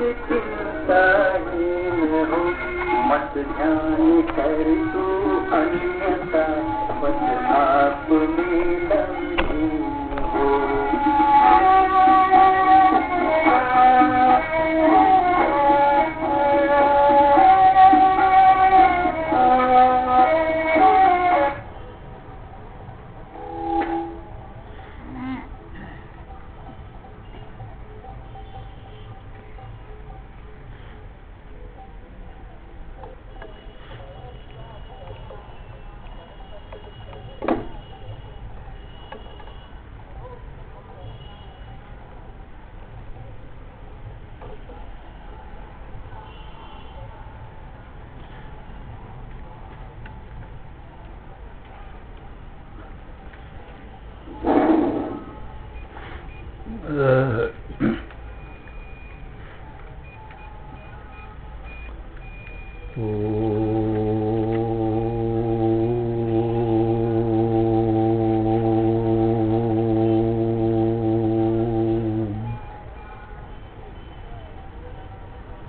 चिंताहीन हो, मत ध्यान कर तू अन्यथा, बस आप में लम्हीन हो।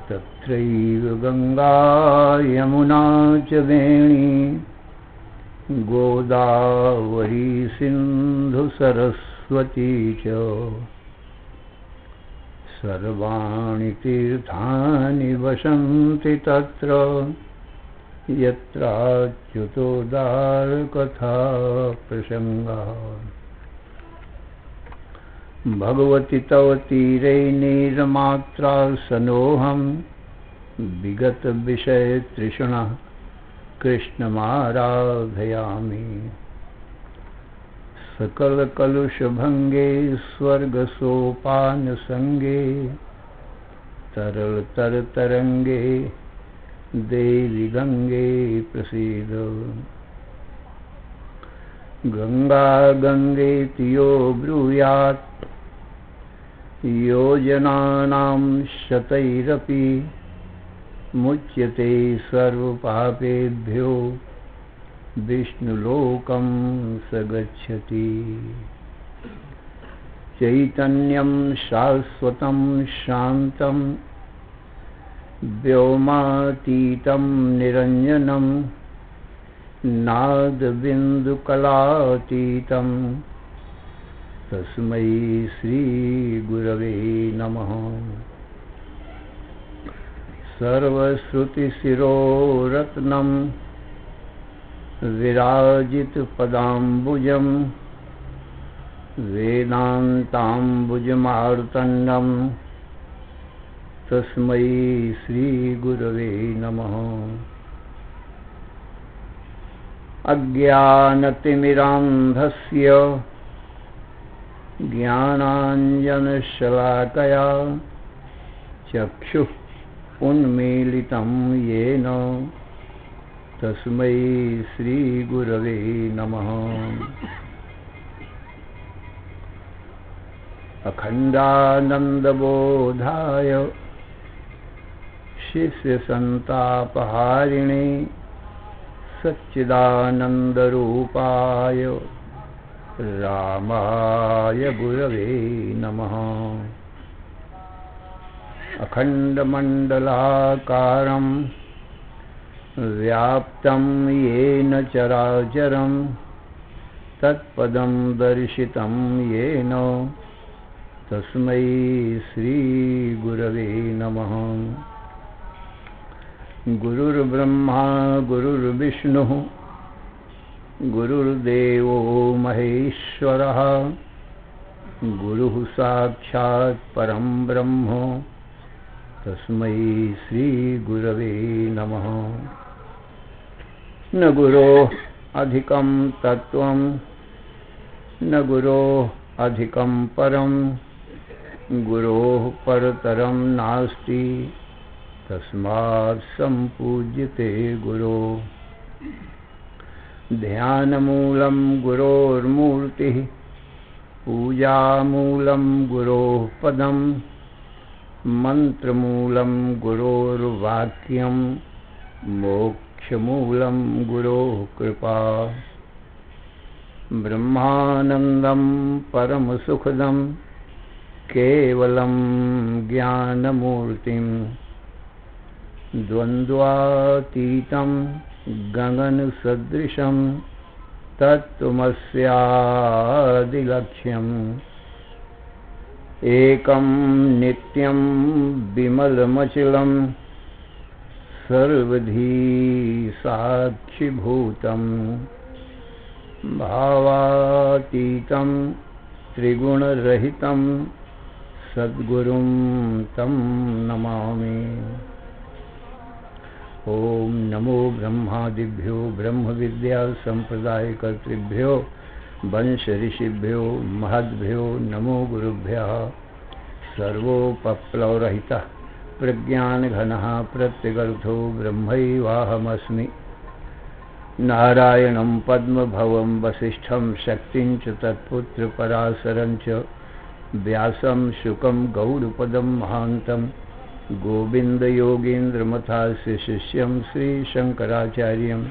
तत्रैव गंगा यमुना च वेणी गोदावरी सिंधु सरस्वती च सर्वाणि तीर्थानि वसन्ति तत्र यत्राच्युतोदार कथा प्रसंगः। भगवति तव तीरे निरमात्रा सनोहम विगत विषय तृष्णा कृष्णमाराधयामि। सकल कलुष भंगे स्वर्ग सोपान संगे तरल तर तरंगे देवी गंगे प्रसीद। गंगा गंगेति यो ब्रूयात् योजनानां शतैरपि मुच्यते सर्वपापेभ्यो विष्णुलोकं स गच्छति। चैतन्यं शाश्वतं शान्तं व्योमातीतं निरञ्जनं नादबिन्दुकलातीतं तस्मै श्रीगुरवे नमः। सर्वश्रुतिशिरोरत्नं विराजितपदाम्बुजं वेदान्ताम्बुजमार्तण्डं तस्मै श्रीगुरवे नमः। अज्ञानतिमिरान्धस्य ज्ञानाञ्जनशलाकया चक्षुः उन्मीलितं येन तस्मै श्रीगुरवे नमः। अखण्डानन्दबोधाय शिष्यसन्तापहारिणे सच्चिदानन्दरूपाय रामाय गुरवे नमः। अखण्डमण्डलाकारं व्याप्तं येन चराचरं तत्पदं दर्शितं येन तस्मै श्रीगुरवे नमः। गुरुर्ब्रह्मा गुरुर्विष्णुः गुरुर्देवो महेश्वरः गुरुः साक्षात् परं ब्रह्म तस्मै श्रीगुरवे नमः। न गुरोः अधिकं तत्त्वं न गुरोः अधिकं परं गुरोः परतरं नास्ति तस्मात् सम्पूज्यते गुरो। ध्यानमूलं गुरोर्मूर्तिः पूजामूलं गुरोः पदं मंत्रमूलं गुरोर्वाक्यं मोक्षमूलं गुरोः कृपा। ब्रह्मानन्दं परमसुखदं केवलं ज्ञानमूर्तिं द्वन्द्वातीतं गगनसदृशं तत्त्वमस्यादिलक्ष्यम् एकं नित्यं विमलमचलं सर्वधी साक्षिभूतं भावातीतं त्रिगुणरहितं सद्गुरुं तं नमामि। ओम नमो ब्रह्मादिभ्यो ब्रह्मविद्या संप्रदायकर्तृभ्यो वंश ऋषिभ्यो महद्भ्यो नमो गुरुभ्यः। सर्वोपप्लवरहितः प्रज्ञानघनः प्रत्यगर्थो ब्रह्मैवाहमस्मि। नारायणं पद्मभवं वसिष्ठं शक्तिं च तत्पुत्रपराशरं च व्यासं शुकं गौडपदं महान्तं गोविन्दयोगीन्द्रमथास्य शिष्यं श्रीशङ्कराचार्यम्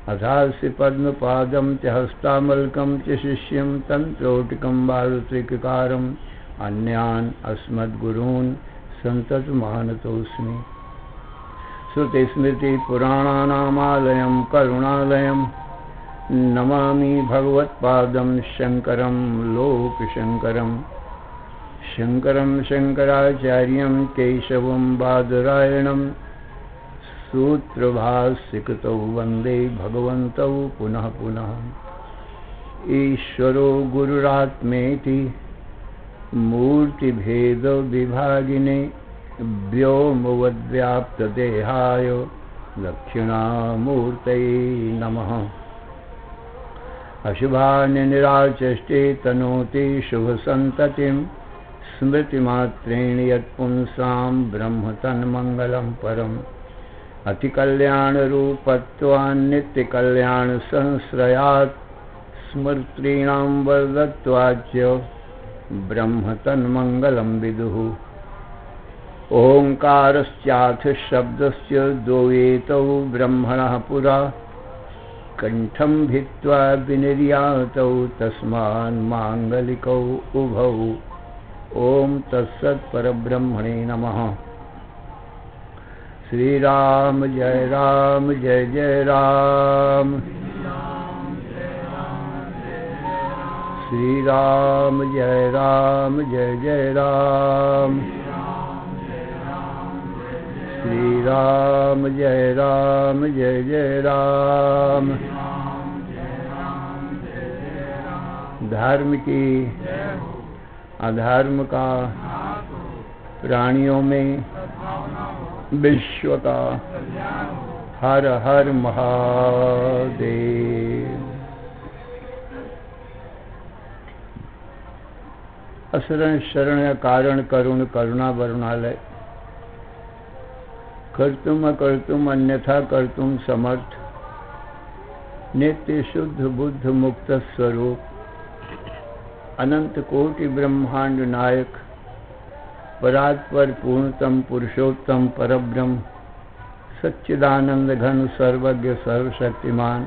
अथास्य पद्मपादं च हस्तामलकं च शिष्यं तन्त्रोटकं बालत्रिककारम् अन्यान् अस्मद्गुरून् सन्ततमानतोऽस्मि। श्रुतिस्मृतिपुराणानामालयं करुणालयं नमामि भगवत्पादं शङ्करं लोकशङ्करम्। शङ्करं शङ्कराचार्यं केशवं बादरायणं सूत्रभाष्यकृतौ वन्दे भगवन्तौ पुनः पुनः। ईश्वरो गुरुरात्मेति मूर्तिभेदविभागिने व्योमवद्व्याप्तदेहाय दक्षिणामूर्तये नमः। अशुभानि निराचष्टे तनोति शुभसन्ततिं स्मृतिमात्रेण यत्पुंसां ब्रह्म तन्मङ्गलं परम्। अतिकल्याणरूपत्वान्नित्यकल्याणसंश्रयात् स्मृतीनां वरदत्वाच्च ब्रह्म तन्मङ्गलं विदुः। ओङ्कारश्चाथ शब्दस्य द्वैतौ ब्रह्मणः पुरा कण्ठं भित्त्वा विनिर्यातौ तस्मान्माङ्गलिकौ उभौ। ओम तत्सत् परब्रह्मणे नमः। श्री राम जय जय राम। श्री राम जय जय राम। श्री राम जय जय राम। धर्म की अधर्म का प्राणियों में विश्व का हर हर महादेव। असरण शरण कारण करुण करुणा वरुणालय कर्तुम अकर्तुम अन्यथा कर्तुम समर्थ नित्य शुद्ध बुद्ध मुक्त स्वरूप अनंत कोटि ब्रह्मांड नायक परात्पर पूर्णतम पुरुषोत्तम परब्रह्म सच्चिदानंद घन सर्वज्ञ सर्वशक्तिमान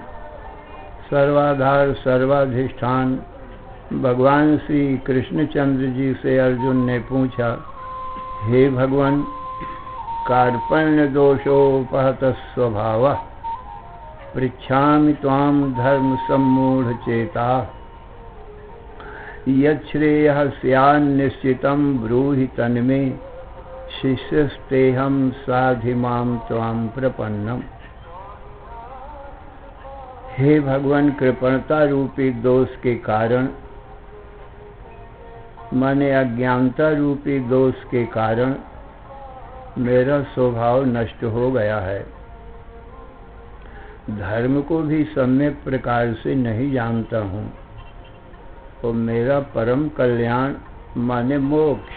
सर्वाधार सर्वाधिष्ठान भगवान श्री कृष्णचंद्र जी से अर्जुन ने पूछा, हे भगवान, कार्पण्य दोषोपहत स्वभाव पृच्छामि त्वां धर्म सम्मूढ़ चेता यच्छ्रेयः स्यान्निश्चितं ब्रूहि तन्मे शिष्यस्तेहं साधिमां त्वां प्रपन्नम्। हे भगवान, कृपणता रूपी दोष के कारण माने अज्ञानता रूपी दोष के कारण मेरा स्वभाव नष्ट हो गया है। धर्म को भी सम्यक प्रकार से नहीं जानता हूँ और मेरा परम कल्याण माने मोक्ष,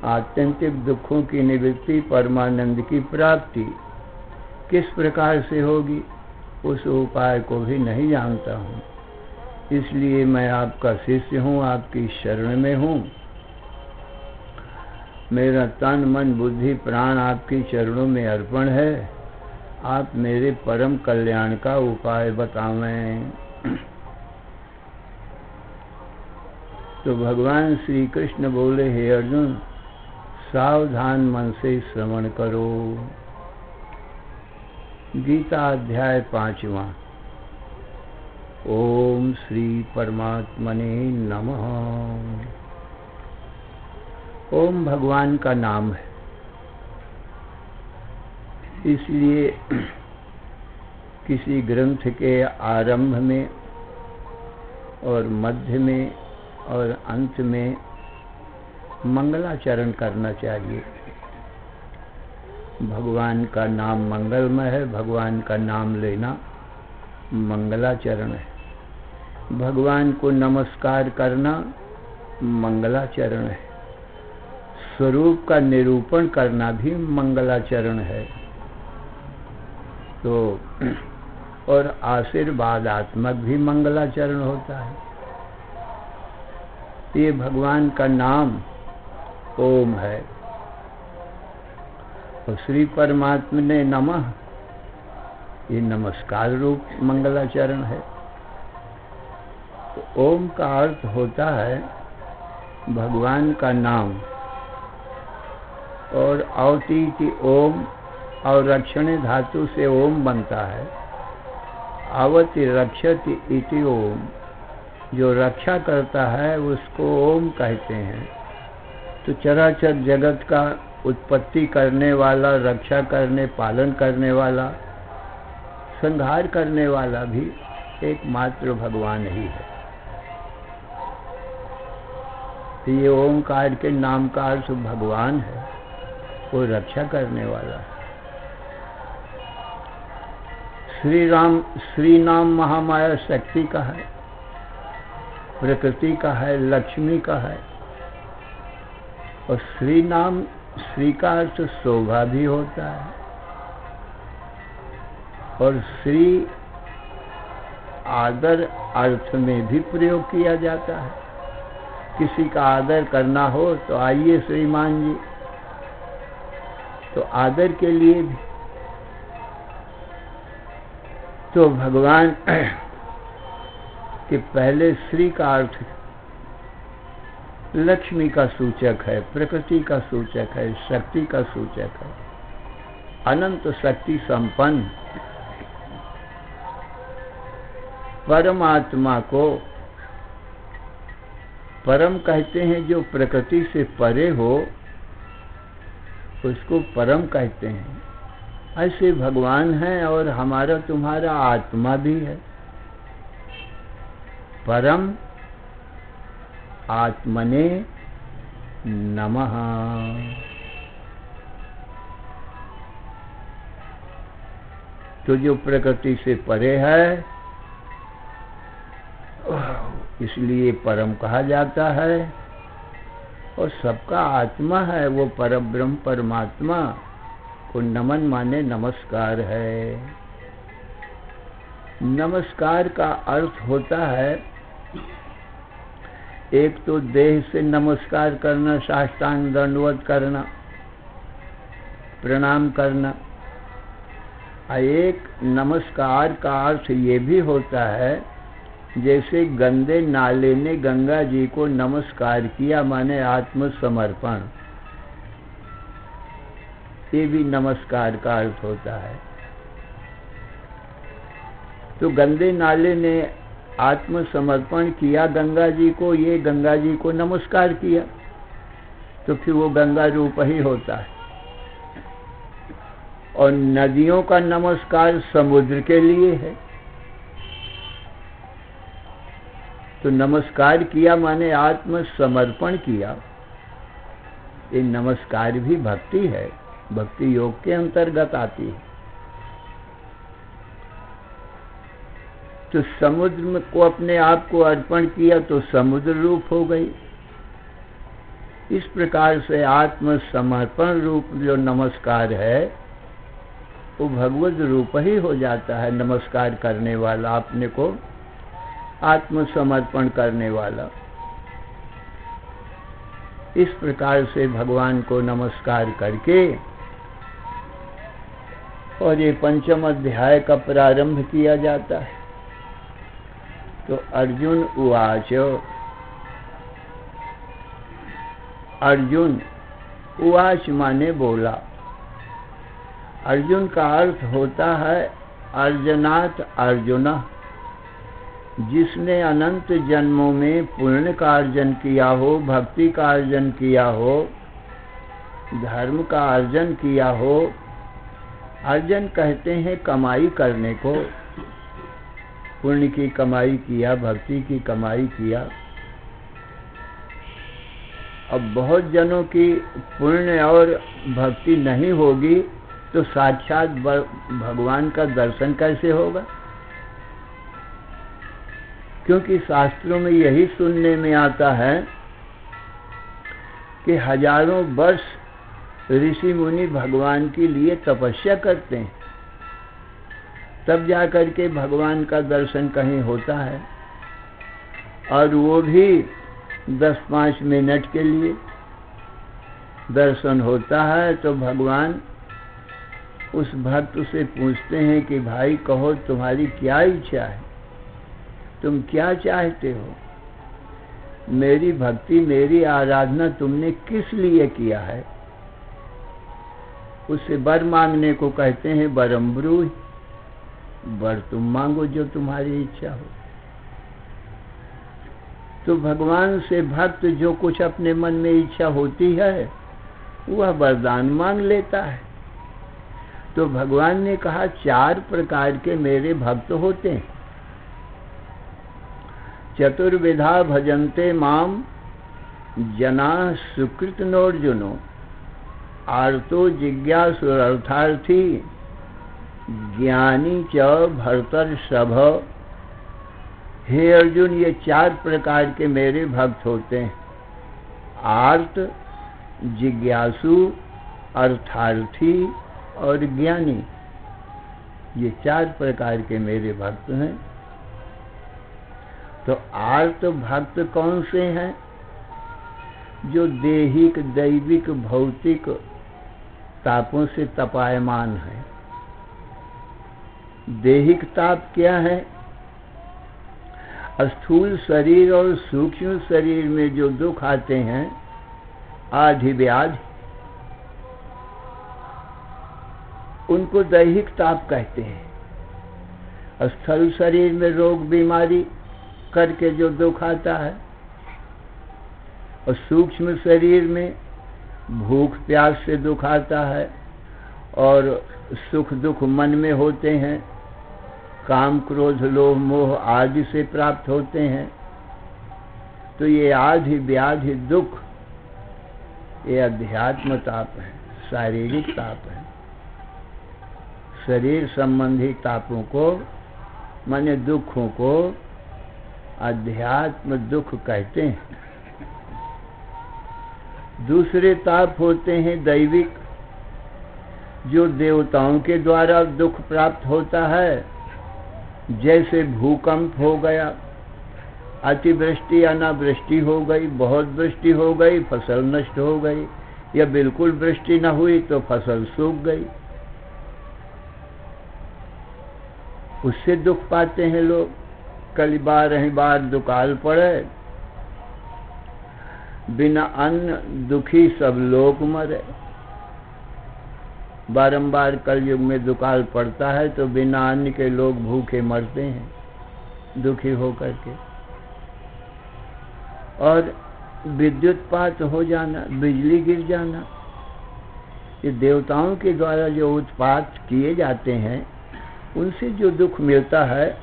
आत्यंतिक दुखों की निवृत्ति, परमानंद की प्राप्ति किस प्रकार से होगी उस उपाय को भी नहीं जानता हूँ। इसलिए मैं आपका शिष्य हूँ, आपकी शरण में हूँ। मेरा तन मन बुद्धि प्राण आपकी चरणों में अर्पण है। आप मेरे परम कल्याण का उपाय बतावें। तो भगवान श्री कृष्ण बोले, हे अर्जुन, सावधान मन से श्रवण करो। गीता अध्याय 5वां। ओम श्री परमात्मने नमः। ओम भगवान का नाम है, इसलिए किसी ग्रंथ के आरंभ में और मध्य में और अंत में मंगलाचरण करना चाहिए। भगवान का नाम मंगलमय है, भगवान का नाम लेना मंगलाचरण है। भगवान को नमस्कार करना मंगलाचरण है। स्वरूप का निरूपण करना भी मंगलाचरण है। तो और आशीर्वादात्मक भी मंगलाचरण होता है। ये भगवान का नाम ओम है। और श्री परमात्मा ने नमः, ये नमस्कार रूप मंगलाचरण है। तो ओम का अर्थ होता है भगवान का नाम। और औती ओम और रक्षणे धातु से ओम बनता है। आवति रक्षति इति ओम, जो रक्षा करता है उसको ओम कहते हैं। तो चराचर जगत का उत्पत्ति करने वाला, रक्षा करने, पालन करने वाला, संहार करने वाला भी एकमात्र भगवान ही है। तो ये ओमकार के नाम का अर्थ भगवान है, वो रक्षा करने वाला है। श्री नाम महामाया शक्ति का है, प्रकृति का है, लक्ष्मी का है। और श्री नाम, श्री का अर्थ शोभा भी होता है। और श्री आदर अर्थ में भी प्रयोग किया जाता है। किसी का आदर करना हो तो आइए श्रीमान जी, तो आदर के लिए भी। तो भगवान के पहले श्री का अर्थ लक्ष्मी का सूचक है, प्रकृति का सूचक है, शक्ति का सूचक है, अनंत शक्ति संपन्न परमात्मा को परम कहते हैं। जो प्रकृति से परे हो उसको परम कहते हैं। ऐसे भगवान हैं और हमारा तुम्हारा आत्मा भी है। परम आत्मने नमः। तो जो प्रकृति से परे है इसलिए परम कहा जाता है। और सबका आत्मा है वो परब्रह्म परमात्मा को नमन माने नमस्कार है। नमस्कार का अर्थ होता है एक तो देह से नमस्कार करना, साष्टांग दंडवत करना, प्रणाम करना। एक नमस्कार का अर्थ ये भी होता है जैसे गंदे नाले ने गंगा जी को नमस्कार किया, माने आत्मसमर्पण। ये भी नमस्कार का अर्थ होता है। तो गंदे नाले ने आत्मसमर्पण किया गंगा जी को, ये गंगा जी को नमस्कार किया, तो फिर वो गंगा रूप ही होता है। और नदियों का नमस्कार समुद्र के लिए है। तो नमस्कार किया माने आत्मसमर्पण किया। ये नमस्कार भी भक्ति है, भक्ति योग के अंतर्गत आती है। तो समुद्र को अपने आप को अर्पण किया तो समुद्र रूप हो गई। इस प्रकार से आत्मसमर्पण रूप जो नमस्कार है वो भगवत रूप ही हो जाता है। नमस्कार करने वाला, अपने को आत्मसमर्पण करने वाला। इस प्रकार से भगवान को नमस्कार करके और ये 5वां अध्याय का प्रारंभ किया जाता है। तो अर्जुन उवाच, अर्जुन उवाच माने बोला। अर्जुन का अर्थ होता है अर्जनात् अर्जुन, जिसने अनंत जन्मों में पुण्य का अर्जन किया हो, भक्ति का अर्जन किया हो, धर्म का अर्जन किया हो। अर्जन कहते हैं कमाई करने को, पुण्य की कमाई किया, भक्ति की कमाई किया। अब बहुत जनों की पुण्य और भक्ति नहीं होगी तो साक्षात भगवान का दर्शन कैसे होगा? क्योंकि शास्त्रों में यही सुनने में आता है कि हजारों वर्ष ऋषि मुनि भगवान के लिए तपस्या करते हैं, तब जाकर के भगवान का दर्शन कहीं होता है, और वो भी 10-5 मिनट के लिए दर्शन होता है। तो भगवान उस भक्त से पूछते हैं कि भाई कहो तुम्हारी क्या इच्छा है, तुम क्या चाहते हो? मेरी भक्ति, मेरी आराधना तुमने किस लिए किया है? उससे वर मांगने को कहते हैं वरम ब्रूहि, वर तुम मांगो जो तुम्हारी इच्छा हो। तो भगवान से भक्त जो कुछ अपने मन में इच्छा होती है वह वरदान मांग लेता है। तो भगवान ने कहा 4 प्रकार के मेरे भक्त होते हैं। चतुर्विधा भजन्ते माम जना सुकृत नोर्जुनो, आर्तो जिज्ञासुरर्थार्थी, ज्ञानी च भर्तर्षभ। हे अर्जुन, ये 4 प्रकार के मेरे भक्त होते हैं। आर्त, जिज्ञासु, अर्थार्थी और ज्ञानी, ये 4 प्रकार के मेरे भक्त हैं। तो आर्त भक्त कौन से हैं? जो देहिक, दैविक, भौतिक तापों से तपायमान है। देहिक ताप क्या है? स्थूल शरीर और सूक्ष्म शरीर में जो दुख आते हैं, आधि व्याधि, उनको दैहिक ताप कहते हैं। स्थूल शरीर में रोग बीमारी करके जो दुख आता है, और सूक्ष्म शरीर में भूख प्यास से दुख आता है, और सुख दुख मन में होते हैं, काम क्रोध लोभ मोह आदि से प्राप्त होते हैं। तो ये आधि व्याधि दुख, ये अध्यात्म ताप है, शारीरिक ताप है। शरीर संबंधी तापों को, माने दुखों को अध्यात्म दुख कहते हैं। दूसरे ताप होते हैं दैविक, जो देवताओं के द्वारा दुख प्राप्त होता है। जैसे भूकंप हो गया, अतिवृष्टि अनावृष्टि हो गई, बहुत वृष्टि हो गई, फसल नष्ट हो गई, या बिल्कुल वृष्टि न हुई तो फसल सूख गई। उससे दुख पाते हैं लोग। कल 12 बार दुकाल पड़े, बिना अन्न दुखी सब लोग मरे। बारंबार कलयुग में दुकाल पड़ता है तो बिना अन्न के लोग भूखे मरते हैं, दुखी होकर के। और विद्युतपात हो जाना, बिजली गिर जाना, ये देवताओं के द्वारा जो उत्पात किए जाते हैं, उनसे जो दुख मिलता है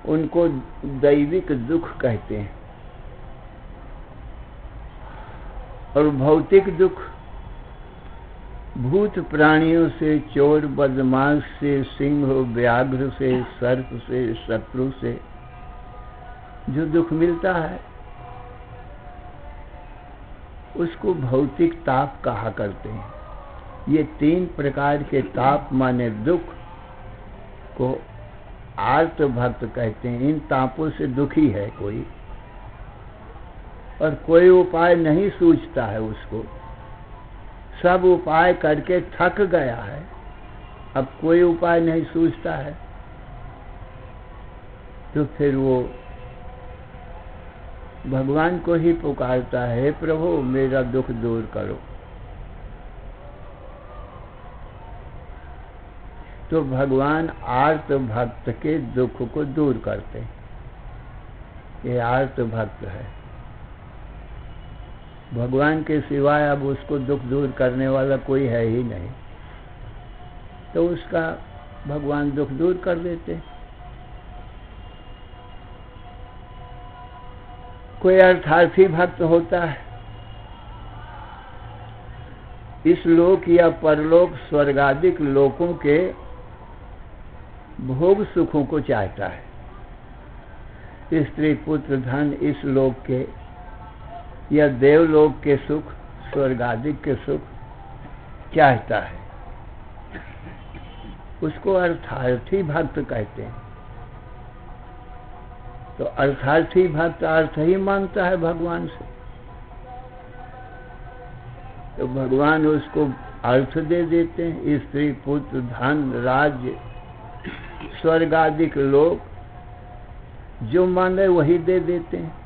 उनको दैविक दुख कहते हैं। और भौतिक दुख भूत प्राणियों से, चोर बदमाश से, सिंह व्याघ्र से, सर्प से, शत्रु से जो दुख मिलता है उसको भौतिक ताप कहा करते हैं। ये 3 प्रकार के ताप माने दुख को आर्त भक्त कहते हैं। इन तापों से दुखी है कोई, और कोई उपाय नहीं सूझता है उसको। सब उपाय करके थक गया है, अब कोई उपाय नहीं सूझता है, तो फिर वो भगवान को ही पुकारता है, प्रभु मेरा दुख दूर करो। तो भगवान आर्त भक्त के दुख को दूर करते हैं। ये आर्त भक्त है। भगवान के सिवाय अब उसको दुख दूर करने वाला कोई है ही नहीं, तो उसका भगवान दुख दूर कर देते हैं। कोई अर्थार्थी भक्त होता है, इस लोक या परलोक स्वर्गादिक लोकों के भोग सुखों को चाहता है। स्त्री पुत्र धन इस लोक के या देवलोक के सुख, स्वर्गादिक के सुख चाहता है, उसको अर्थार्थी भक्त कहते हैं। तो अर्थार्थी भक्त अर्थ ही मांगता है भगवान से, तो भगवान उसको अर्थ दे देते हैं। स्त्री पुत्र धन राज्य स्वर्गादिक लोक जो मांगे वही दे देते हैं।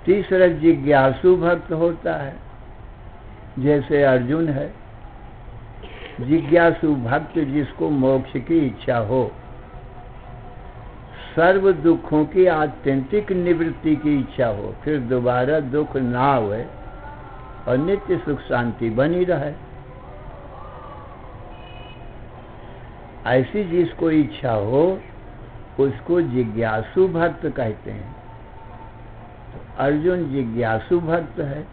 तीसरा जिज्ञासु भक्त होता है, जैसे अर्जुन है। जिज्ञासु भक्त जिसको मोक्ष की इच्छा हो, सर्व दुखों की आत्यंतिक निवृत्ति की इच्छा हो, फिर दोबारा दुख ना हुए और नित्य सुख शांति बनी रहे, ऐसी जिसको इच्छा हो उसको जिज्ञासु भक्त कहते हैं। तो अर्जुन जिज्ञासु भक्त है।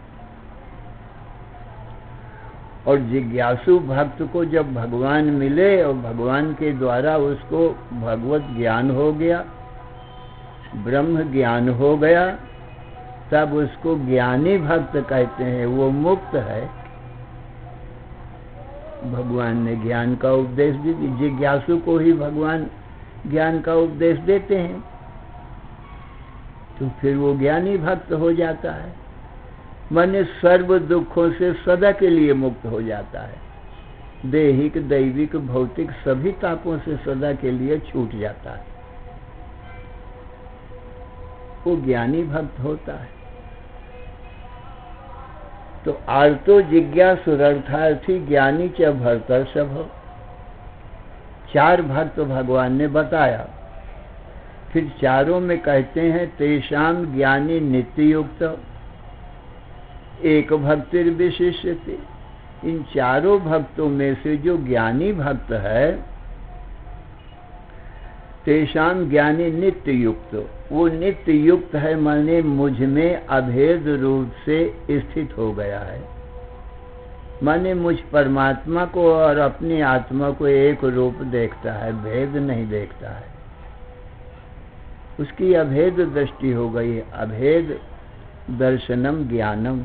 और जिज्ञासु भक्त को जब भगवान मिले और भगवान के द्वारा उसको भगवत ज्ञान हो गया, ब्रह्म ज्ञान हो गया, तब उसको ज्ञानी भक्त कहते हैं। वो मुक्त है। भगवान ने ज्ञान का उपदेश दी, जिज्ञासु को ही भगवान ज्ञान का उपदेश देते हैं, तो फिर वो ज्ञानी भक्त हो जाता है। माने सर्व दुखों से सदा के लिए मुक्त हो जाता है। दैहिक दैविक भौतिक सभी तापों से सदा के लिए छूट जाता है। वो ज्ञानी भक्त होता है। तो आर्तो जिज्ञासु अर्थार्थी ज्ञानी च भर्तर्षभ, चार भक्त भगवान ने बताया। फिर चारों में कहते हैं तेषाम ज्ञानी नित्य युक्त एक भक्तिर विशिष्यते। इन चारों भक्तों में से जो ज्ञानी भक्त है, तेषाम ज्ञानी नित्य युक्त, वो नित्य युक्त है, माने मुझ में अभेद रूप से स्थित हो गया है। माने मुझ परमात्मा को और अपनी आत्मा को एक रूप देखता है, भेद नहीं देखता है। उसकी अभेद दृष्टि हो गई। अभेद दर्शनम ज्ञानम,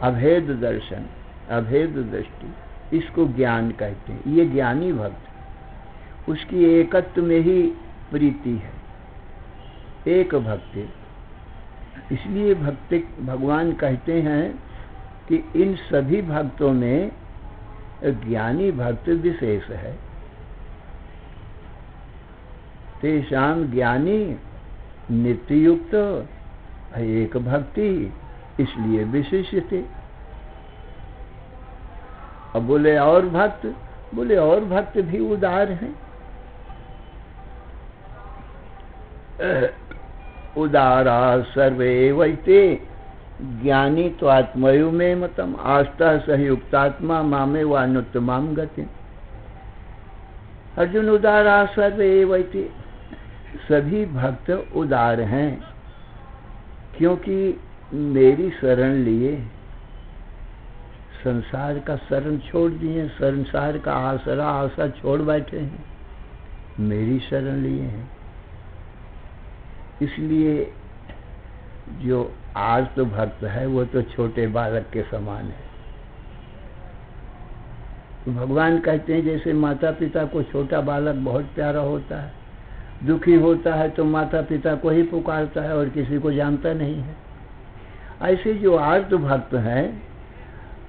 अभेद दर्शन, अभेद दृष्टि, इसको ज्ञान कहते हैं। ये ज्ञानी भक्त, उसकी एकत्व में ही प्रीति है, एक भक्ति। इसलिए भक्ति भगवान कहते हैं कि इन सभी भक्तों में ज्ञानी भक्त विशेष है। तेषाम ज्ञानी नित्य युक्त एक भक्ति, इसलिए विशिष्ट थे। अब बोले और भक्त, बोले और भक्त भी उदार हैं। उदारा सर्वे वैते ज्ञानी तो आत्मयु में मतम आस्था सहयुक्तात्मा मामे वानुत्तमाम गति। अर्जुन उदारा सर्वे वैते, सभी भक्त उदार हैं, क्योंकि मेरी शरण लिए, संसार का शरण छोड़ दिए, संसार का आसरा आशा छोड़ बैठे हैं, मेरी शरण लिए हैं। इसलिए जो आर्त भक्त है वो तो छोटे बालक के समान है। भगवान कहते हैं जैसे माता पिता को छोटा बालक बहुत प्यारा होता है, दुखी होता है तो माता पिता को ही पुकारता है और किसी को जानता नहीं है, ऐसे जो आर्त भक्त हैं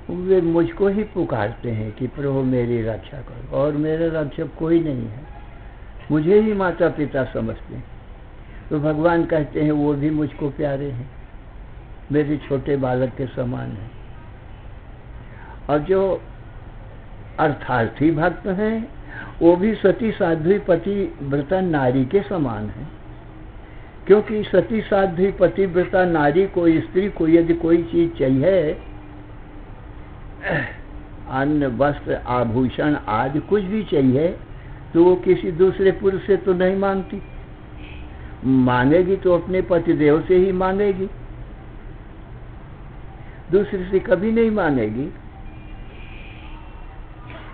वे मुझको ही पुकारते हैं कि प्रभु मेरी रक्षा करो, और मेरा रक्षक कोई नहीं है। मुझे ही माता पिता समझते हैं। तो भगवान कहते हैं वो भी मुझको प्यारे हैं, मेरे छोटे बालक के समान हैं। और जो अर्थार्थी भक्त हैं वो भी सती साध्वी पतिव्रता नारी के समान हैं, क्योंकि सती साध्वी पतिव्रता नारी को, स्त्री को यदि कोई चीज चाहिए, अन्न वस्त्र आभूषण आदि कुछ भी चाहिए, तो वो किसी दूसरे पुरुष से तो नहीं मांगती। मांगेगी तो अपने पतिदेव से ही मांगेगी, दूसरे से कभी नहीं मांगेगी।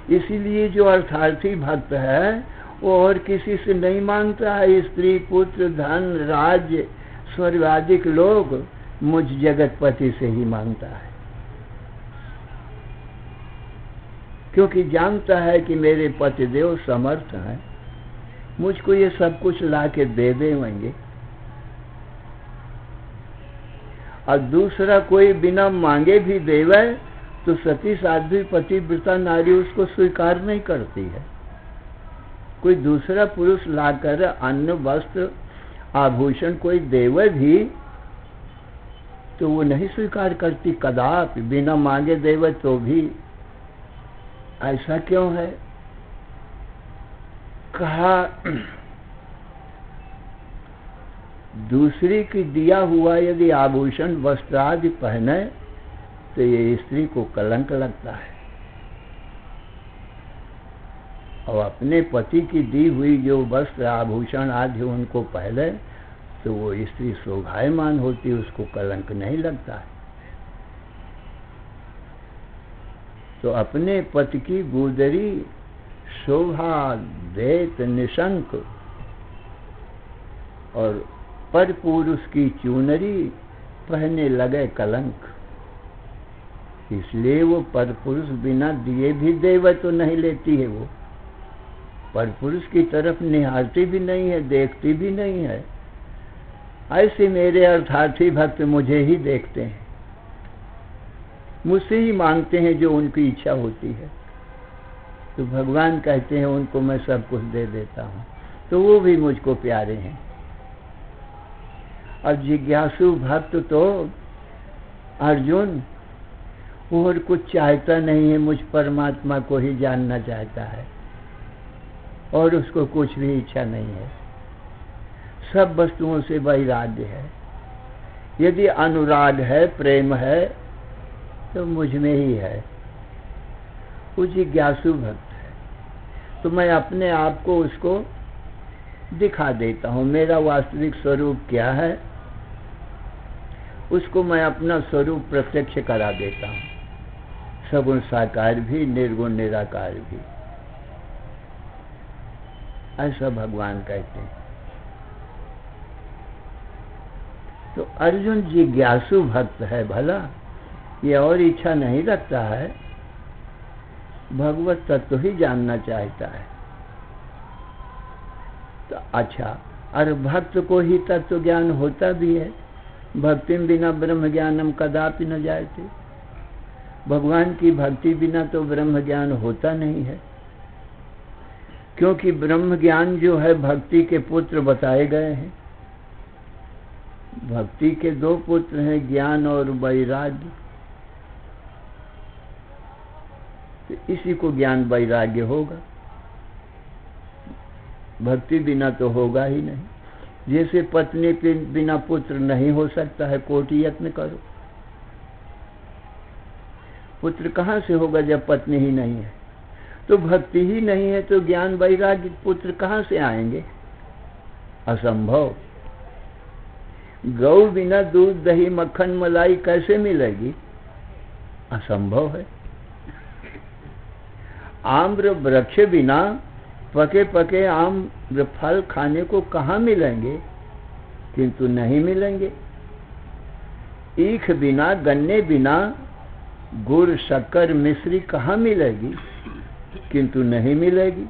इसीलिए जो अर्थार्थी भक्त है वो और किसी से नहीं मांगता है, स्त्री पुत्र धन राज्य स्वर्ग आदि लोग मुझ जगतपति से ही मांगता है, क्योंकि जानता है कि मेरे पतिदेव समर्थ हैं, मुझको ये सब कुछ ला के दे देंगे। और दूसरा कोई बिना मांगे भी देवे तो सती साध्वी पतिव्रता नारी उसको स्वीकार नहीं करती है। कोई दूसरा पुरुष लाकर अन्न वस्त्र आभूषण कोई देवे भी तो वो नहीं स्वीकार करती कदापि, बिना मांगे देवे तो भी। ऐसा क्यों है? कहा दूसरी की दिया हुआ यदि आभूषण वस्त्र आदि पहने तो ये स्त्री को कलंक लगता है, और अपने पति की दी हुई जो वस्त्र आभूषण आदि उनको पहले तो वो स्त्री शोभायमान होती, उसको कलंक नहीं लगता है। तो अपने पति की गुदरी शोभा देत निशंक और पर पुरुष की चुनरी पहने लगे कलंक। इसलिए वो पर पुरुष बिना दिए भी देवे तो नहीं लेती है, वो पर पुरुष की तरफ निहारती भी नहीं है, देखती भी नहीं है। ऐसे मेरे अर्थार्थी भक्त मुझे ही देखते हैं, मुझसे ही मांगते हैं जो उनकी इच्छा होती है। तो भगवान कहते हैं उनको मैं सब कुछ दे देता हूँ, तो वो भी मुझको प्यारे हैं। और जिज्ञासु भक्त तो अर्जुन और कुछ चाहता नहीं है, मुझ परमात्मा को ही जानना चाहता है, और उसको कुछ भी इच्छा नहीं है, सब वस्तुओं से वैराग्य है। यदि अनुराग है, प्रेम है, तो मुझ में ही है। वो जिज्ञासु भक्त है, तो मैं अपने आप को उसको दिखा देता हूँ। मेरा वास्तविक स्वरूप क्या है उसको मैं अपना स्वरूप प्रत्यक्ष करा देता हूँ, सगुण साकार भी निर्गुण निराकार भी। ऐसा भगवान कहते हैं। तो अर्जुन जिज्ञासु भक्त है, भला ये और इच्छा नहीं रखता है, भगवत तत्व ही जानना चाहता है। तो अच्छा, और भक्त को ही तत्व ज्ञान होता भी है। भक्ति बिना ब्रह्म ज्ञानम कदापि न जायते। भगवान की भक्ति बिना तो ब्रह्म ज्ञान होता नहीं है, क्योंकि ब्रह्म ज्ञान जो है भक्ति के पुत्र बताए गए हैं। भक्ति के दो पुत्र हैं, ज्ञान और वैराग्य। तो इसी को ज्ञान वैराग्य होगा, भक्ति बिना तो होगा ही नहीं। जैसे पत्नी बिना पुत्र नहीं हो सकता है, कोटि यत्न करो, पुत्र कहाँ से होगा जब पत्नी ही नहीं है। तो भक्ति ही नहीं है तो ज्ञान वैराग्य पुत्र कहाँ से आएंगे? असंभव। गौ बिना दूध दही मक्खन मलाई कैसे मिलेगी? असंभव है। आम्र वृक्ष बिना पके पके आम्र फल खाने को कहाँ मिलेंगे? किंतु नहीं मिलेंगे। ईख बिना, गन्ने बिना गुड़ शक्कर मिश्री कहाँ मिलेगी? किंतु नहीं मिलेगी,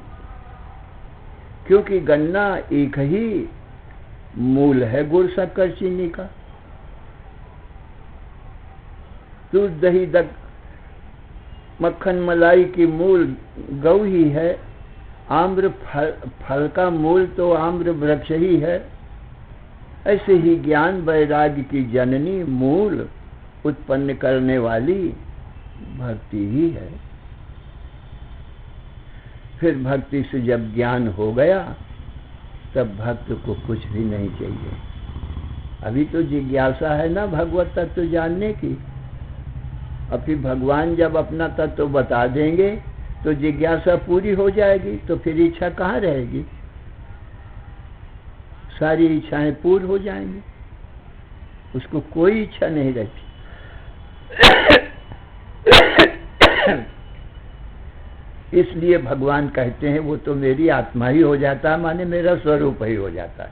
क्योंकि गन्ना एक ही मूल है गुड़ शक्कर चीनी का। दूध दही मक्खन मलाई की मूल गौ ही है, आम्र फल का मूल तो आम्र वृक्ष ही है, ऐसे ही ज्ञान वैराग्य की जननी मूल उत्पन्न करने वाली भक्ति ही है। फिर भक्ति से जब ज्ञान हो गया तब भक्त को कुछ भी नहीं चाहिए। अभी तो जिज्ञासा है ना भगवत तत्व जानने की। और फिर भगवान जब अपना तत्व बता देंगे तो जिज्ञासा पूरी हो जाएगी, तो फिर इच्छा कहाँ रहेगी? सारी इच्छाएं पूर्ण हो जाएंगी, उसको कोई इच्छा नहीं रहती। इसलिए भगवान कहते हैं वो तो मेरी आत्मा ही हो जाता है, माने मेरा स्वरूप ही हो जाता है।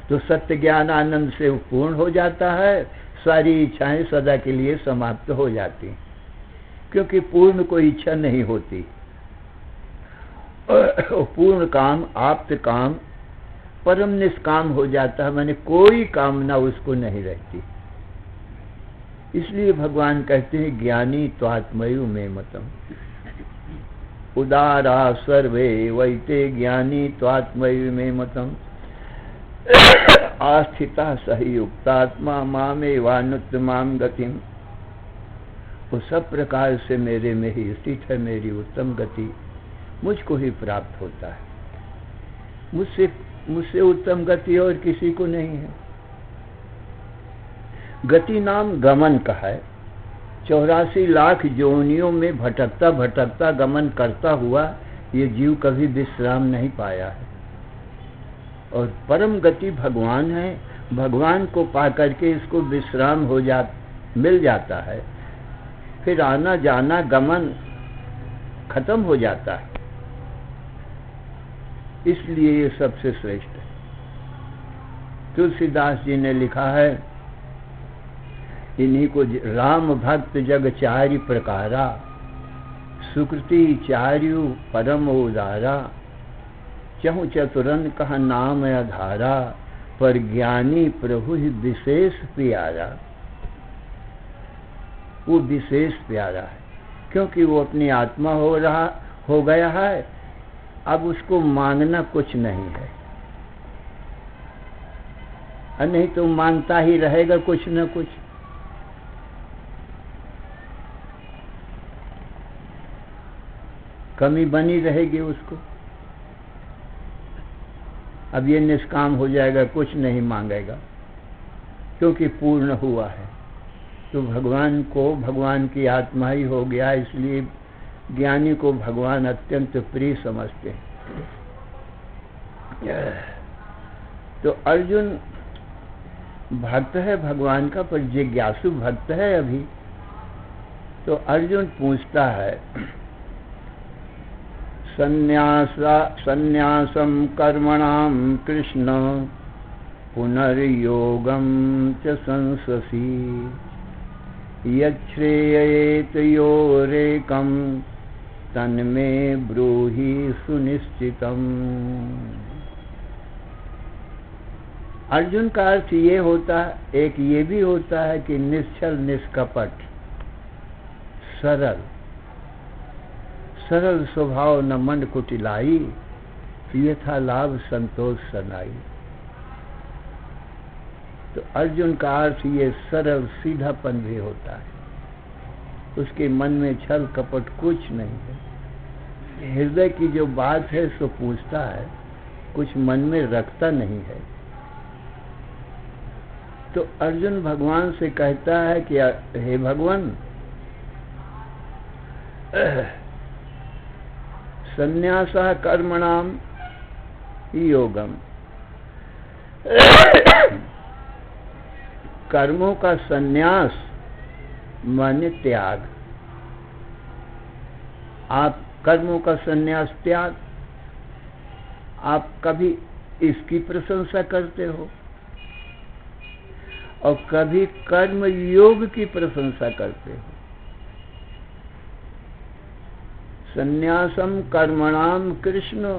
तो सत्य ज्ञान आनंद से पूर्ण हो जाता है, सारी इच्छाएं सदा के लिए समाप्त हो जाती, क्योंकि पूर्ण कोई इच्छा नहीं होती। पूर्ण काम, आप्त काम, परम निष्काम हो जाता है, माने कोई कामना उसको नहीं रहती। इसलिए भगवान कहते हैं ज्ञानी त्वात्मयु में मतम, उदारा सर्वे वैते ज्ञानी त्वात्मयु में मतम, आस्थिता सही युक्तात्मा मामेवानुत्तमां गतिम। वो सब प्रकार से मेरे में ही स्थित है, मेरी उत्तम गति मुझको ही प्राप्त होता है। मुझसे उत्तम गति और किसी को नहीं है। गति नाम गमन का है। 84 लाख योनियों में भटकता भटकता गमन करता हुआ ये जीव कभी विश्राम नहीं पाया है। और परम गति भगवान है। भगवान को पाकर के इसको विश्राम मिल जाता है, फिर आना जाना गमन खत्म हो जाता है। इसलिए ये सबसे श्रेष्ठ है। तुलसीदास जी ने लिखा है, इन्हीं को राम भक्त जग चारि प्रकारा, सुकृति चार्यु परम उदारा, चहु चतुरन कह नाम आधारा, पर ज्ञानी प्रभु ही विशेष प्यारा। वो विशेष प्यारा है क्योंकि वो अपनी आत्मा हो गया है। अब उसको मांगना कुछ नहीं है, और नहीं तो मांगता ही रहेगा कुछ न कुछ। कमी बनी रहेगी उसको। अब ये निष्काम हो जाएगा, कुछ नहीं मांगेगा क्योंकि पूर्ण हुआ है। तो भगवान को, भगवान की आत्मा ही हो गया, इसलिए ज्ञानी को भगवान अत्यंत प्रिय समझते हैं। तो अर्जुन भक्त है भगवान का, पर जिज्ञासु भक्त है अभी। तो अर्जुन पूछता है, संन्यासम कर्मणाम कृष्ण पुनर्योगम च संससि, यच्छ्रेयेत योरेकम तन्मे ब्रूहि सुनिश्चितम। अर्जुन का अर्थ ये होता है, एक ये भी होता है कि निश्चल निष्कपट सरल स्वभाव न मन कुटिलाई, यथा लाभ संतोष सनाई। तो अर्जुन का अर्थ ये सरल सीधापन भी होता है। उसके मन में छल कपट कुछ नहीं है। हृदय की जो बात है सो पूछता है, कुछ मन में रखता नहीं है। तो अर्जुन भगवान से कहता है कि हे भगवान, संन्यासः कर्मणाम योगम, कर्मों का संन्यास माने त्याग। आप कर्मों का संन्यास त्याग, आप कभी इसकी प्रशंसा करते हो और कभी कर्म योग की प्रशंसा करते हो। संन्यासम कर्मणाम कृष्ण,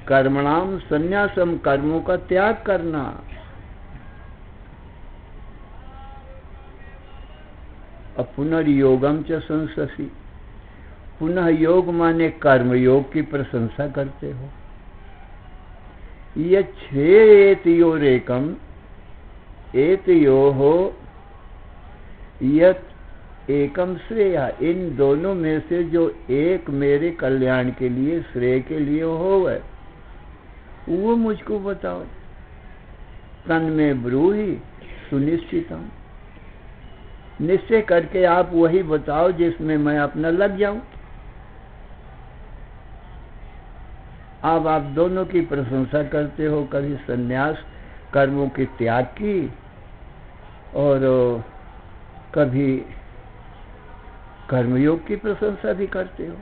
कर्मणाम संन्यासम कर्मों का त्याग करना, और पुनर्योगम च संससि, पुनः योग माने कर्म योग की प्रशंसा करते हो। यच्छ्रेयेतयोरेकम एतयोः यत् एकम श्रेय, इन दोनों में से जो एक मेरे कल्याण के लिए श्रेय के लिए हो वो मुझको बताओ। तन में ब्रूहि सुनिश्चितम, निश्चय करके आप वही बताओ जिसमें मैं अपना लग जाऊं। अब आप दोनों की प्रशंसा करते हो, कभी संन्यास कर्मों के त्याग की और कभी कर्मयोग की प्रशंसा भी करते हो।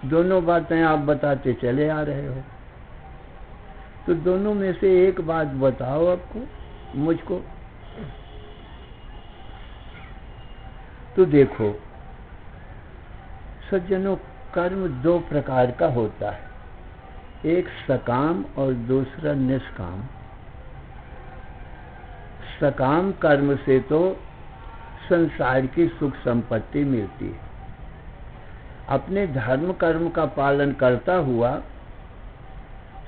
दोनों बातें आप बताते चले आ रहे हो, तो दोनों में से एक बात बताओ आपको मुझको। तो देखो सज्जनों, कर्म दो प्रकार का होता है, एक सकाम और दूसरा निष्काम। सकाम कर्म से तो संसार की सुख संपत्ति मिलती है। अपने धर्म कर्म का पालन करता हुआ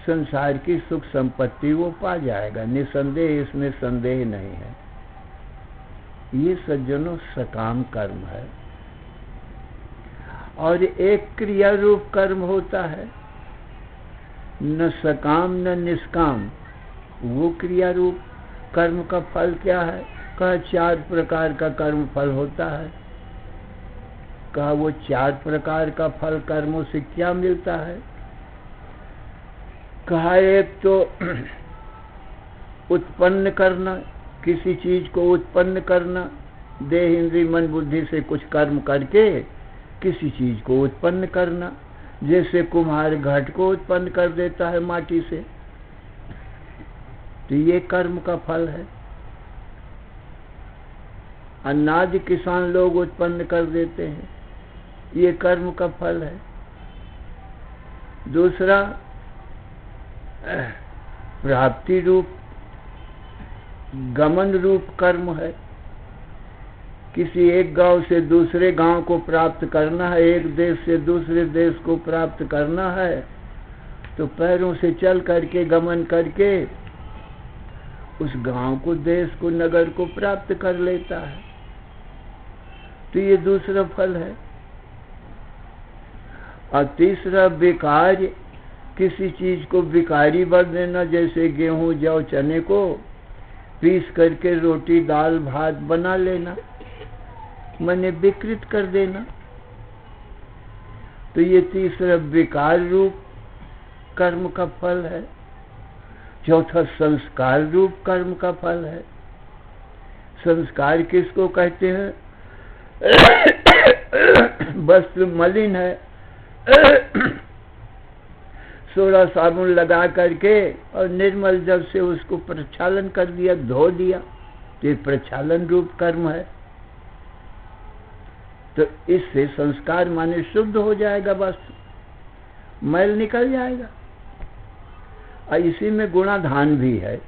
संसार की सुख संपत्ति वो पा जाएगा, निसंदेह, इसमें संदेह नहीं है। ये सज्जनों सकाम कर्म है। और एक क्रिया रूप कर्म होता है, न सकाम न निष्काम। वो क्रिया रूप कर्म का फल क्या है? कहा 4 प्रकार का कर्म फल होता है। कहा वो 4 प्रकार का फल कर्मों से क्या मिलता है? कहा एक तो उत्पन्न करना, किसी चीज को उत्पन्न करना, देह इंद्रिय मन बुद्धि से कुछ कर्म करके किसी चीज को उत्पन्न करना। जैसे कुम्हार घट को उत्पन्न कर देता है माटी से, तो ये कर्म का फल है। अनाज किसान लोग उत्पन्न कर देते हैं, ये कर्म का फल है। दूसरा प्राप्ति रूप गमन रूप कर्म है। किसी एक गांव से दूसरे गांव को प्राप्त करना है, एक देश से दूसरे देश को प्राप्त करना है, तो पैरों से चल करके गमन करके उस गांव को, देश को, नगर को प्राप्त कर लेता है। तो ये दूसरा फल है। और तीसरा बेकार, किसी चीज को बिकारी बन देना, जैसे गेहूं जौ चने को पीस करके रोटी दाल भात बना लेना, मैंने विकृत कर देना। तो ये तीसरा बेकार रूप कर्म का फल है। चौथा संस्कार रूप कर्म का फल है। संस्कार किसको कहते हैं? वस्त्र मलिन है, सोडा साबुन लगा करके और निर्मल जल से उसको प्रक्षालन कर दिया, धो दिया, तो ये प्रक्षालन रूप कर्म है। तो इससे संस्कार माने शुद्ध हो जाएगा, वस्त्र मैल निकल जाएगा। और इसी में गुणाधान भी है,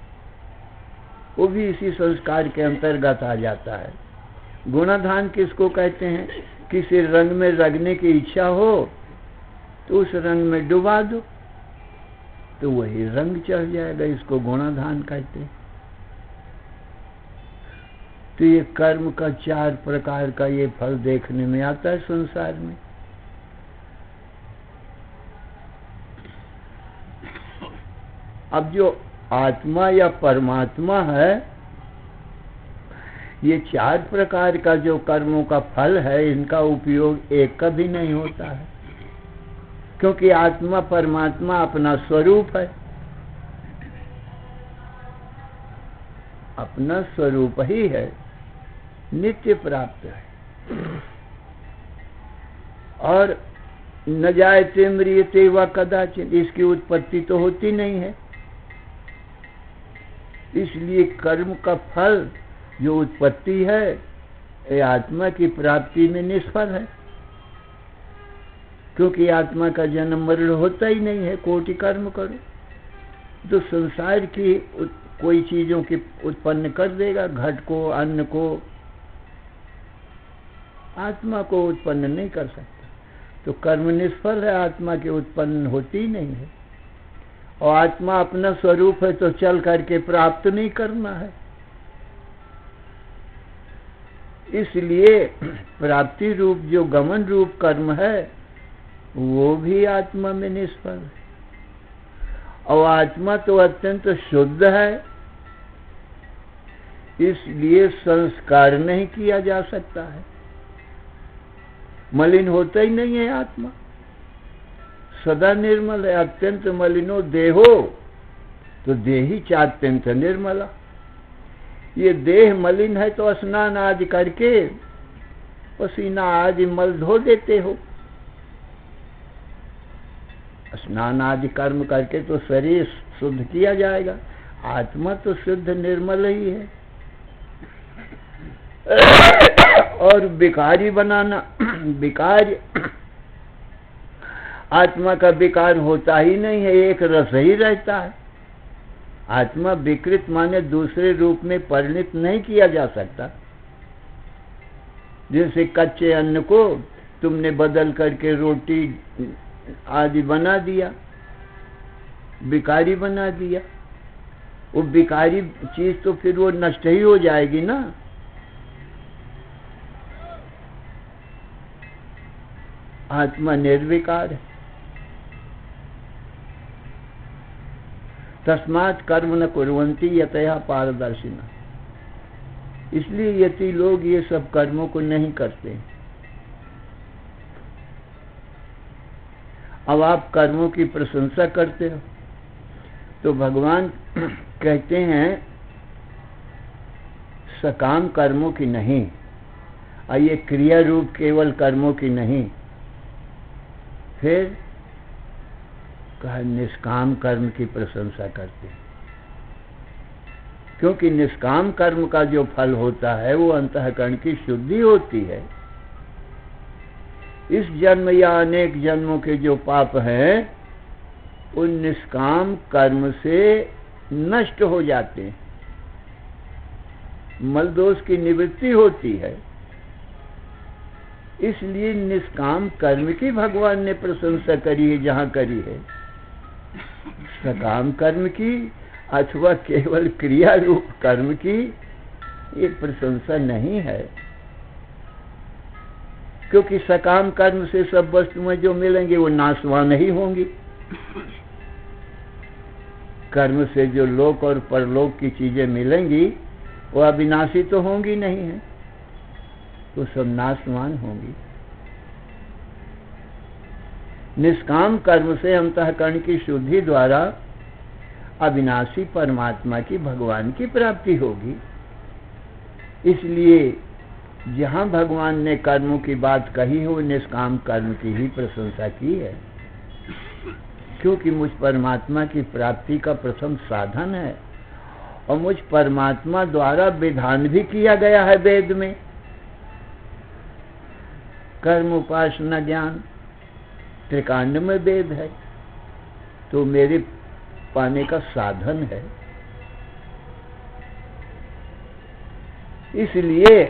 वो भी इसी संस्कार के अंतर्गत आ जाता है। गुणाधान किसको कहते हैं? किसी रंग में रंगने की इच्छा हो तो उस रंग में डुबा दो, तो वही रंग चढ़ जाएगा, इसको गुणाधान कहते हैं। तो ये कर्म का 4 प्रकार का ये फल देखने में आता है संसार में। अब जो आत्मा या परमात्मा है, ये 4 प्रकार का जो कर्मों का फल है, इनका उपयोग एक का भी नहीं होता है, क्योंकि आत्मा परमात्मा अपना स्वरूप है, अपना स्वरूप ही है, नित्य प्राप्त है। और न जायते म्रियते वा कदाचित, इसकी उत्पत्ति तो होती नहीं है। इसलिए कर्म का फल जो उत्पत्ति है, ये आत्मा की प्राप्ति में निष्फल है, क्योंकि आत्मा का जन्म मरण होता ही नहीं है। कोटि कर्म करो तो संसार की कोई चीजों की उत्पन्न कर देगा, घट को, अन्न को, आत्मा को उत्पन्न नहीं कर सकता। तो कर्म निष्फल है, आत्मा के उत्पन्न होती ही नहीं है। और आत्मा अपना स्वरूप है तो चल करके प्राप्त नहीं करना है। इसलिए प्राप्ति रूप जो गमन रूप कर्म है वो भी आत्मा में निष्फल है। और आत्मा तो अत्यंत शुद्ध है, इसलिए संस्कार नहीं किया जा सकता है। मलिन होता ही नहीं है आत्मा, सदा निर्मल है। अत्यंत मलिनो देहो, तो देही चात्यंत निर्मला। ये देह मलिन है तो स्नान आदि करके पसीना आदि मल धो देते हो। स्नान आदि कर्म करके तो शरीर शुद्ध किया जाएगा। आत्मा तो शुद्ध निर्मल ही है। और विकारी बनाना, विकार, आत्मा का विकार होता ही नहीं है, एक रस ही रहता है। आत्मा विकृत माने दूसरे रूप में परिणित नहीं किया जा सकता। जैसे कच्चे अन्न को तुमने बदल करके रोटी आदि बना दिया, विकारी बना दिया, वो विकारी चीज तो फिर वो नष्ट ही हो जाएगी ना। आत्मा निर्विकार है। तस्मात् कर्म न कुर्वन्ति यतया पारदर्शिना। इसलिए यति लोग ये सब कर्मों को नहीं करते। अब आप कर्मों की प्रशंसा करते हो तो भगवान कहते हैं सकाम कर्मों की नहीं, और ये क्रिया रूप केवल कर्मों की नहीं। फिर कहा निष्काम कर्म की प्रशंसा करते हैं, क्योंकि निष्काम कर्म का जो फल होता है वो अंतःकरण की शुद्धि होती है। इस जन्म या अनेक जन्मों के जो पाप हैं उन निष्काम कर्म से नष्ट हो जाते हैं, मल दोष की निवृत्ति होती है। इसलिए निष्काम कर्म की भगवान ने प्रशंसा करी है जहां करी है। सकाम कर्म की अथवा केवल क्रिया रूप कर्म की ये प्रशंसा नहीं है, क्योंकि सकाम कर्म से सब वस्तुएं जो मिलेंगी वो नाशवान ही होंगी। कर्म से जो लोक और परलोक की चीजें मिलेंगी वो अविनाशी तो होंगी नहीं है, तो सब नाशवान होंगी। निष्काम कर्म से अंतःकरण की शुद्धि द्वारा अविनाशी परमात्मा की, भगवान की प्राप्ति होगी। इसलिए जहां भगवान ने कर्मों की बात कही है वो निष्काम कर्म की ही प्रशंसा की है, क्योंकि मुझ परमात्मा की प्राप्ति का प्रथम साधन है और मुझ परमात्मा द्वारा विधान भी किया गया है वेद में। कर्म उपासना ज्ञान त्रिकांड में वेद है, तो मेरे पाने का साधन है। इसलिए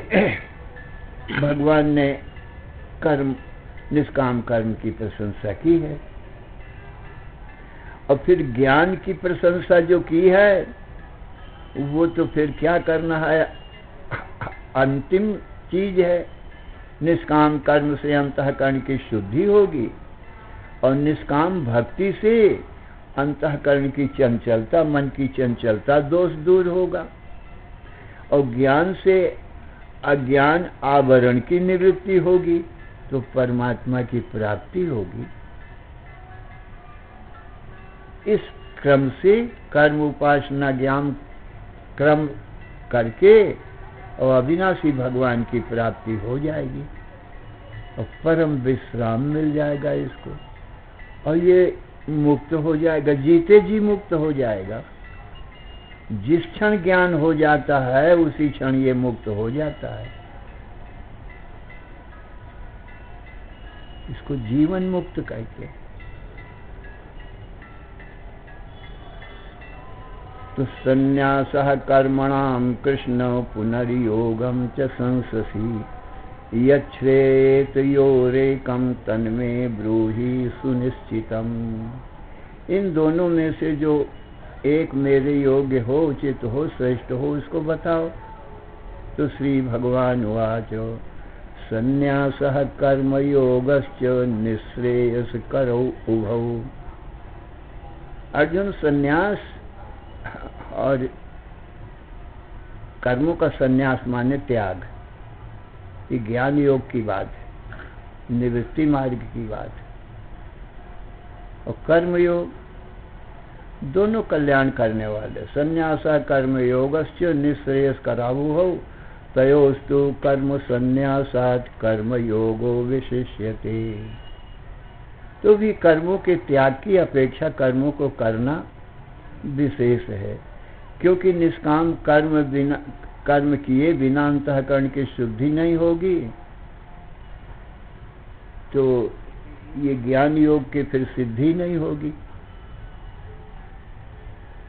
भगवान ने कर्म, निष्काम कर्म की प्रशंसा की है। और फिर ज्ञान की प्रशंसा जो की है वो तो फिर क्या करना है, अंतिम चीज है। निष्काम कर्म से अंतःकरण की शुद्धि होगी और निष्काम भक्ति से अंतःकरण की चंचलता, मन की चंचलता दोष दूर होगा और ज्ञान से अज्ञान आवरण की निवृत्ति होगी तो परमात्मा की प्राप्ति होगी। इस क्रम से कर्म उपासना ज्ञान क्रम करके और अविनाशी भगवान की प्राप्ति हो जाएगी और परम विश्राम मिल जाएगा इसको, और ये मुक्त हो जाएगा, जीते जी मुक्त हो जाएगा। जिस क्षण ज्ञान हो जाता है उसी क्षण ये मुक्त हो जाता है। इसको जीवन मुक्त कहते हैं। तो संन्यासः कर्मणां कृष्ण पुनर्योगम च संससि यच्छ्रेतयोरेकं तन्मे ब्रूहि सुनिश्चितम। इन दोनों में से जो एक मेरे योग्य हो, उचित हो, श्रेष्ठ हो, उसको बताओ। तो श्री भगवान उवाचो संन्यासः कर्मयोगश्च निःश्रेयसकरौ उभौ। अर्जुन, संन्यास और कर्मों का संन्यास माने त्याग, ये ज्ञान योग की बात है, निवृत्ति मार्ग की बात है। और कर्म योग दोनों कल्याण करने वाले। संन्यासा कर्म योगश्च निःश्रेयस करावुहौ तयोस्तु कर्म संन्यासात् कर्म योगो विशिष्यते। तो भी कर्मों के त्याग की अपेक्षा कर्मों को करना विशेष है, क्योंकि निष्काम कर्म किए बिना अंतःकरण की शुद्धि नहीं होगी। तो ये ज्ञान योग के फिर सिद्धि नहीं होगी।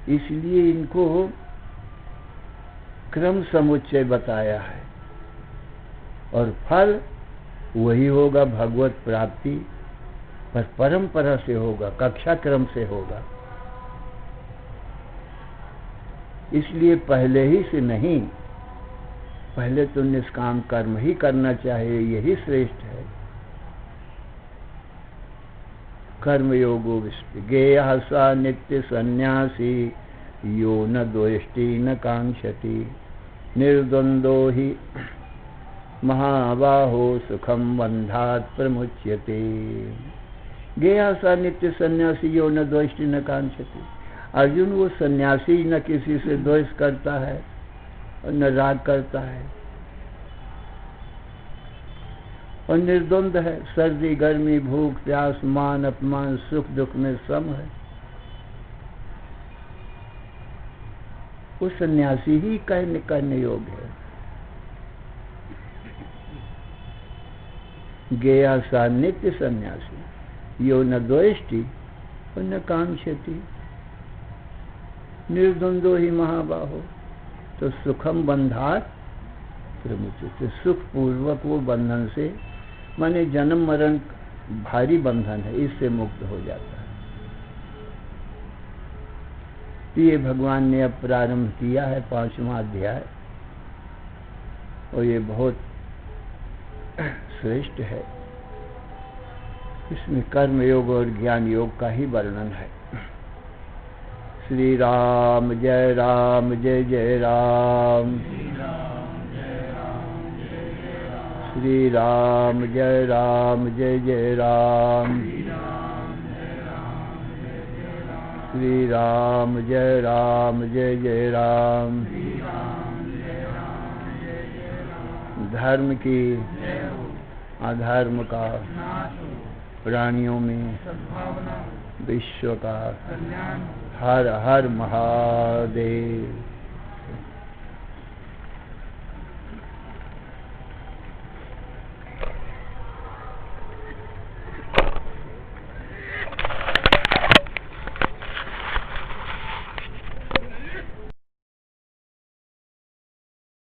इसलिए इनको क्रम समुच्चय बताया है, और फल वही होगा भगवत प्राप्ति, पर परंपरा से होगा, कक्षा क्रम से होगा। इसलिए पहले ही से नहीं, पहले तो निष्काम कर्म ही करना चाहिए, यही श्रेष्ठ है। कर्मयोगो विष्टि गेयः स नित्य सन्यासी यो न द्वेष्टि न कांक्षति निर्द्वंदो हि महाबाहो सुखम बंधात् प्रमुच्यते। गेयः स नित्य सन्यासी यो न द्वेष्टि न कांक्षति। अर्जुन, वो सन्यासी न किसी से द्वेष करता है और न राग करता है, और निर्द्वंद है, सर्दी गर्मी भूख प्यास मान अपमान सुख दुख में सम है। वो सन्यासी ही करने योग्य है। गेया सा नित्य सन्यासी यो न द्वेष्टि और न कांक्षति निर्द्वंदो ही महाबाहो। तो सुखम बंधात् प्रमुच्यते, सुख पूर्वक वो बंधन से, माने जन्म मरण भारी बंधन है, इससे मुक्त हो जाता है। ये भगवान ने अब प्रारंभ किया है 5वां अध्याय, और ये बहुत श्रेष्ठ है। इसमें कर्म योग और ज्ञान योग का ही वर्णन है। श्री राम जय जय राम, श्री राम जय जय राम, श्री राम जय जय राम। धर्म की अधर्म का, प्राणियों में विश्व का, हर हर महादेव।